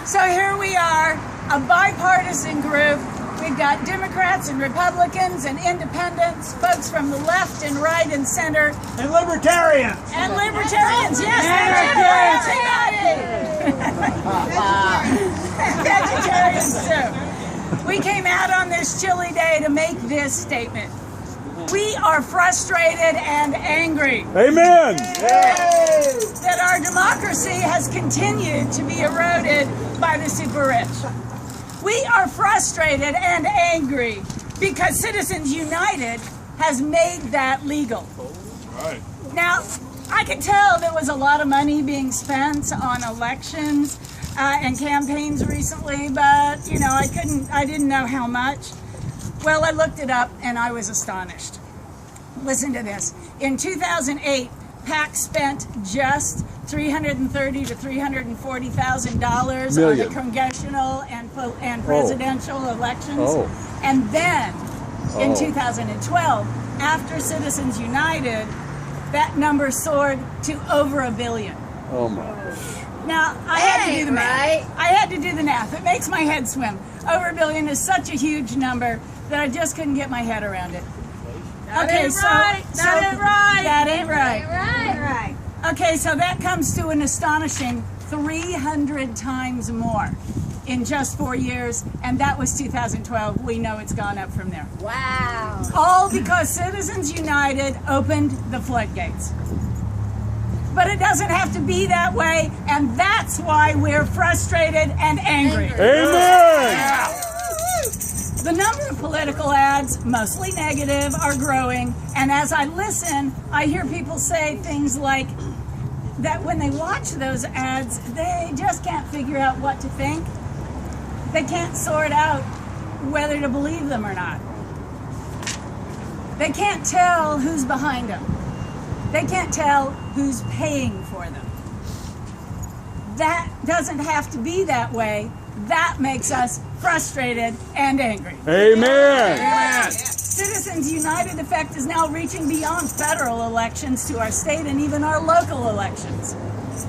So here we are, a bipartisan group. We've got Democrats and Republicans and independents, folks from the left and right and center. And libertarians. And libertarians, yes. Vegetarians too. We came out on this chilly day to make this statement. We are frustrated and angry. Amen. That our democracy has continued to be eroded by the super rich. We are frustrated and angry because Citizens United has made that legal. Right. Now, I can tell there was a lot of money being spent on elections and campaigns recently, but you know, I didn't know how much. Well, I looked it up and I was astonished. Listen to this. In 2008, PAC spent just $330,000 to $340,000 on the congressional and presidential elections. And then in 2012, after Citizens United, that number soared to over $1 billion. Oh my. Now, I had to do the math. I had to do the math. It makes my head swim. Over $1 billion is such a huge number that I just couldn't get my head around it. That ain't right. Okay, so that comes to an astonishing 300 times more in just 4 years, and that was 2012. We know it's gone up from there. Wow. All because Citizens United opened the floodgates. But it doesn't have to be that way, and that's why we're frustrated and angry. Amen. The number of political ads, mostly negative, are growing, and as I listen, I hear people say things like that when they watch those ads, they just can't figure out what to think. They can't sort out whether to believe them or not. They can't tell who's behind them. They can't tell who's paying for them. That doesn't have to be that way. That makes us frustrated and angry. Amen. Citizens United effect is now reaching beyond federal elections to our state and even our local elections.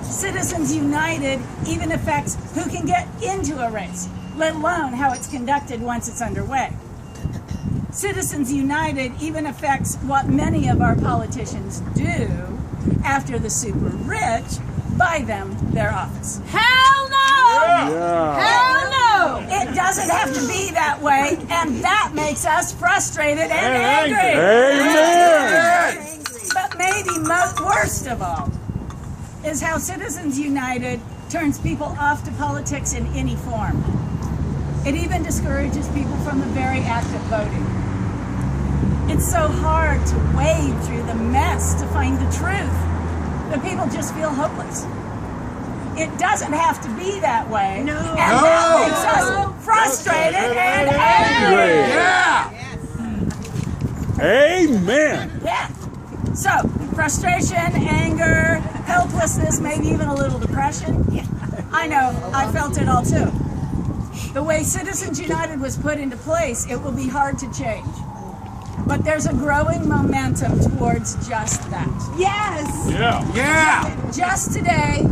Citizens United even affects who can get into a race, let alone how it's conducted once it's underway. Citizens United even affects what many of our politicians do after the super rich buy them their office. Hell no! Yeah. Hell no! It doesn't have to be that way, and that makes us frustrated and angry. Amen. But maybe worst of all is how Citizens United turns people off to politics in any form. It even discourages people from the very act of voting. It's so hard to wade through the mess to find the truth that people just feel hopeless. It doesn't have to be that way. No. And that makes us frustrated and angry. Yeah. Amen. Yeah. So, frustration, anger, helplessness, maybe even a little depression. I know, I felt it all too. The way Citizens United was put into place, it will be hard to change. But there's a growing momentum towards just that. Yes. Yeah. Just today,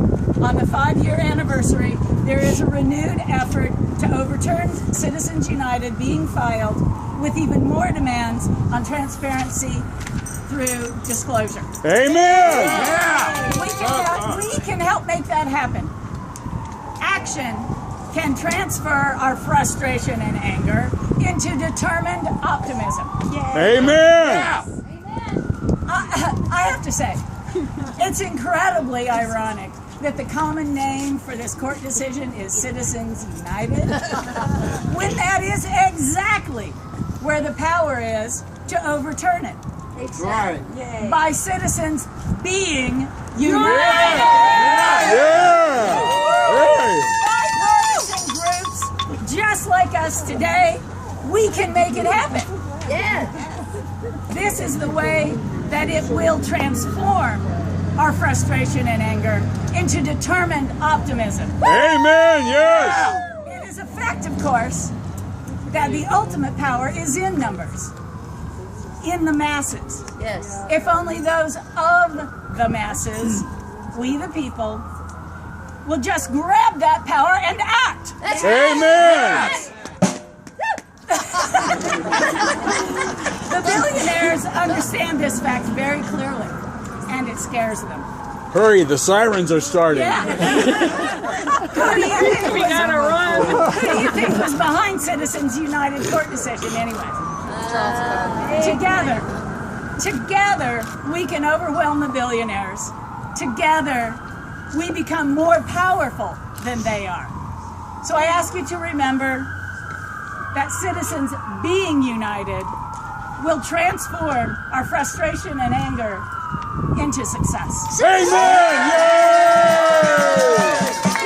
on the 5-year anniversary, there is a renewed effort to overturn Citizens United being filed with even more demands on transparency through disclosure. Amen. Yeah. We can help make that happen. Action can transfer our frustration and anger into determined optimism. Amen. I have to say, it's incredibly ironic that the common name for this court decision is Citizens United, when that is exactly where the power is to overturn it. Exactly. Right. By citizens being united. Yeah. Bipartisan groups just like us today, we can make it happen. Yes. This is the way that it will transform our frustration and anger into determined optimism. Amen. Yes. It is a fact, of course, that the ultimate power is in numbers, in the masses. Yes. If only those of the masses, we the people, will just grab that power and act. That's Amen. The billionaires understand this fact very clearly, and it scares them. Hurry, the sirens are starting. Yeah. Who do you think we gotta run? Who do you think was behind Citizens United court decision anyway? Together, we can overwhelm the billionaires. Together, we become more powerful than they are. So I ask you to remember that citizens being united will transform our frustration and anger into success. Amen. Yay!